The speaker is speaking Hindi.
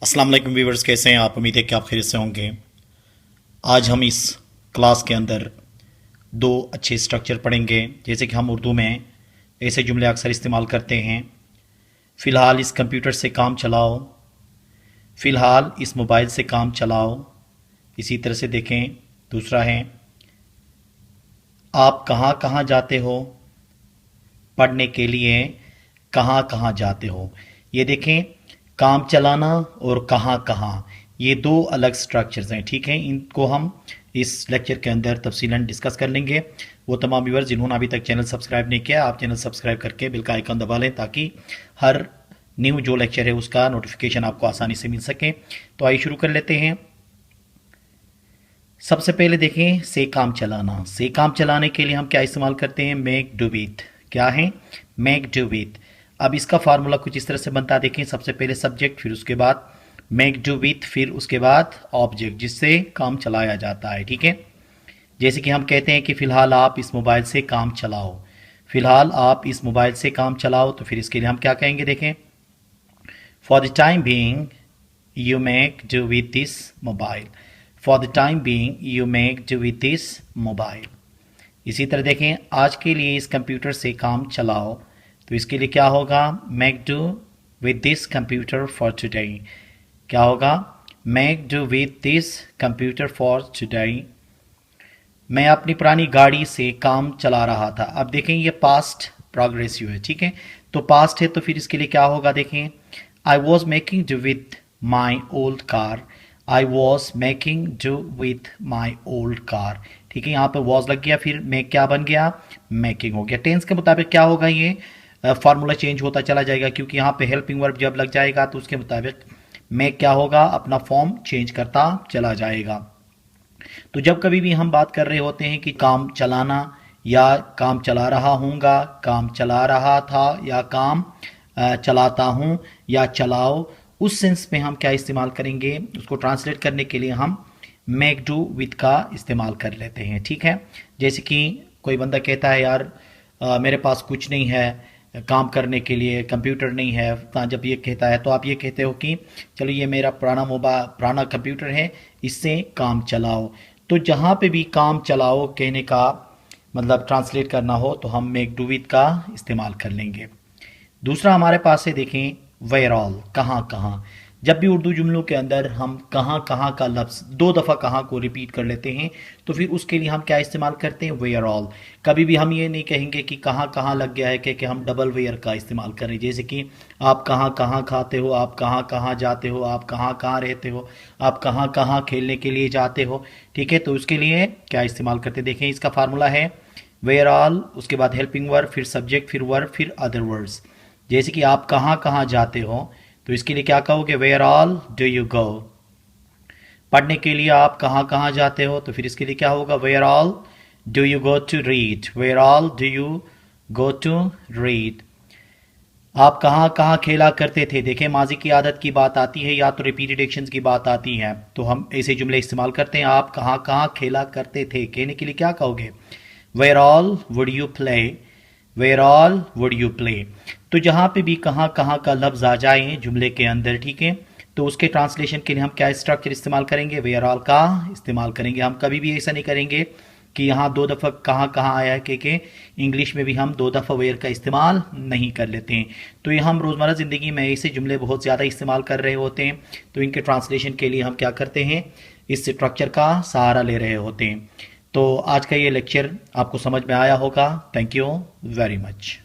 अस्सलाम वालेकुम व्यूवर्स, कैसे हैं आप? उम्मीद है कि आप खैरियत से होंगे। आज हम इस क्लास के अंदर दो अच्छे स्ट्रक्चर पढ़ेंगे। जैसे कि हम उर्दू में ऐसे जुमले अक्सर इस्तेमाल करते हैं। फ़िलहाल इस कंप्यूटर से काम चलाओ, फ़िलहाल इस मोबाइल से काम चलाओ। इसी तरह से देखें, दूसरा है आप कहाँ कहाँ जाते हो, पढ़ने के लिए कहाँ कहाँ जाते हो। ये देखें, काम चलाना और कहाँ कहाँ, ये दो अलग स्ट्रक्चर्स हैं। ठीक है, इनको हम इस लेक्चर के अंदर तफसीलन डिस्कस कर लेंगे। वो तमाम व्यूअर्स जिन्होंने अभी तक चैनल सब्सक्राइब नहीं किया, आप चैनल सब्सक्राइब करके बिल का आइकन दबा लें ताकि हर न्यू जो लेक्चर है उसका नोटिफिकेशन आपको आसानी से मिल सके। तो आइए शुरू कर लेते हैं। सबसे पहले देखें, से काम चलाना। से काम चलाने के लिए हम क्या इस्तेमाल करते हैं? Make do with. क्या है? Make do with. अब इसका फार्मूला कुछ इस तरह से बनता है। देखें, सबसे पहले सब्जेक्ट, फिर उसके बाद मेक डू विथ, फिर उसके बाद ऑब्जेक्ट जिससे काम चलाया जाता है। ठीक है, जैसे कि हम कहते हैं कि फ़िलहाल आप इस मोबाइल से काम चलाओ, फ़िलहाल आप इस मोबाइल से काम चलाओ। तो फिर इसके लिए हम क्या कहेंगे? देखें, for the time being you make do with this mobile. For the time being you make do with this mobile. इसी तरह देखें, आज के लिए इस कंप्यूटर से काम चलाओ। तो इसके लिए क्या होगा? Make do with this computer for today. क्या होगा? Make do with this computer for today. मैं अपनी पुरानी गाड़ी से काम चला रहा था। अब देखें, ये पास्ट प्रोग्रेसिव है। ठीक है, तो पास्ट है तो फिर इसके लिए क्या होगा? देखें, I was making do with my old car. I was making do with my old car. ठीक है, यहाँ पे वॉज लग गया, फिर मेक क्या बन गया? मेकिंग हो गया। टेंस के मुताबिक क्या होगा? ये फार्मूला चेंज होता चला जाएगा, क्योंकि यहाँ पे हेल्पिंग वर्ब जब लग जाएगा तो उसके मुताबिक मेक क्या होगा? अपना फॉर्म चेंज करता चला जाएगा। तो जब कभी भी हम बात कर रहे होते हैं कि काम चलाना या काम चला रहा हूँगा, काम चला रहा था या काम चलाता हूँ या चलाओ, उस सेंस में हम क्या इस्तेमाल करेंगे? उसको ट्रांसलेट करने के लिए हम मेक डू विथ का इस्तेमाल कर लेते हैं। ठीक है, जैसे कि कोई बंदा कहता है, यार मेरे पास कुछ नहीं है काम करने के लिए, कंप्यूटर नहीं है। जब ये कहता है तो आप ये कहते हो कि चलो ये मेरा पुराना कंप्यूटर है, इससे काम चलाओ। तो जहाँ पे भी काम चलाओ कहने का मतलब ट्रांसलेट करना हो तो हम मेक डू विथ का इस्तेमाल कर लेंगे। दूसरा हमारे पास है, देखें, वेयर ऑल, कहाँ कहाँ। जब भी उर्दू जुमलों के अंदर हम कहाँ कहाँ का लफ्ज़ दो दफ़ा कहाँ को रिपीट कर लेते हैं तो फिर उसके लिए हम क्या इस्तेमाल करते हैं? Where all. कभी भी हम ये नहीं कहेंगे कि कहाँ कहाँ लग गया है कि हम डबल वेयर का इस्तेमाल करें। जैसे कि आप कहाँ कहाँ खाते हो, आप कहाँ कहाँ जाते हो, आप कहाँ कहाँ रहते हो, आप कहाँ कहाँ खेलने के लिए जाते हो। ठीक है, तो उसके लिए क्या इस्तेमाल करते हैं? देखें, इसका फार्मूला है वेयर ऑल, उसके बाद हेल्पिंग वर्ब, फिर सब्जेक्ट, फिर वर्ब, फिर अदर वर्ड्स। जैसे कि आप कहाँ कहाँ जाते हो तो इसके लिए क्या कहोगे? Where all do you go. पढ़ने के लिए आप कहाँ कहाँ जाते हो तो फिर इसके लिए क्या होगा? Where all do you go to read. Where all do you go to read. आप कहाँ कहाँ खेला करते थे। देखें, माजी की आदत की बात आती है या तो रिपीटेड एक्शंस की बात आती है तो हम ऐसे जुमले इस्तेमाल करते हैं। आप कहाँ कहाँ खेला करते थे कहने के लिए क्या कहोगे? Where all would you play. Where all would you play. तो जहाँ पे भी कहाँ कहाँ का लफ्ज़ आ जाए जुमले के अंदर, ठीक है, तो उसके ट्रांसलेशन के लिए हम क्या स्ट्रक्चर इस्तेमाल करेंगे? वेयर ऑल का इस्तेमाल करेंगे। हम कभी भी ऐसा नहीं करेंगे कि यहाँ दो दफ़ा कहाँ कहाँ आया है कि इंग्लिश में भी हम दो दफ़ा वेयर का इस्तेमाल नहीं कर लेते हैं। तो ये हम रोज़मर्रा ज़िंदगी में ऐसे जुमले बहुत ज़्यादा इस्तेमाल कर रहे होते हैं, तो इनके ट्रांसलेशन के लिए हम क्या करते हैं? इस स्ट्रक्चर का सहारा ले रहे होते हैं। तो आज का ये लेक्चर आपको समझ में आया होगा। Thank you very much.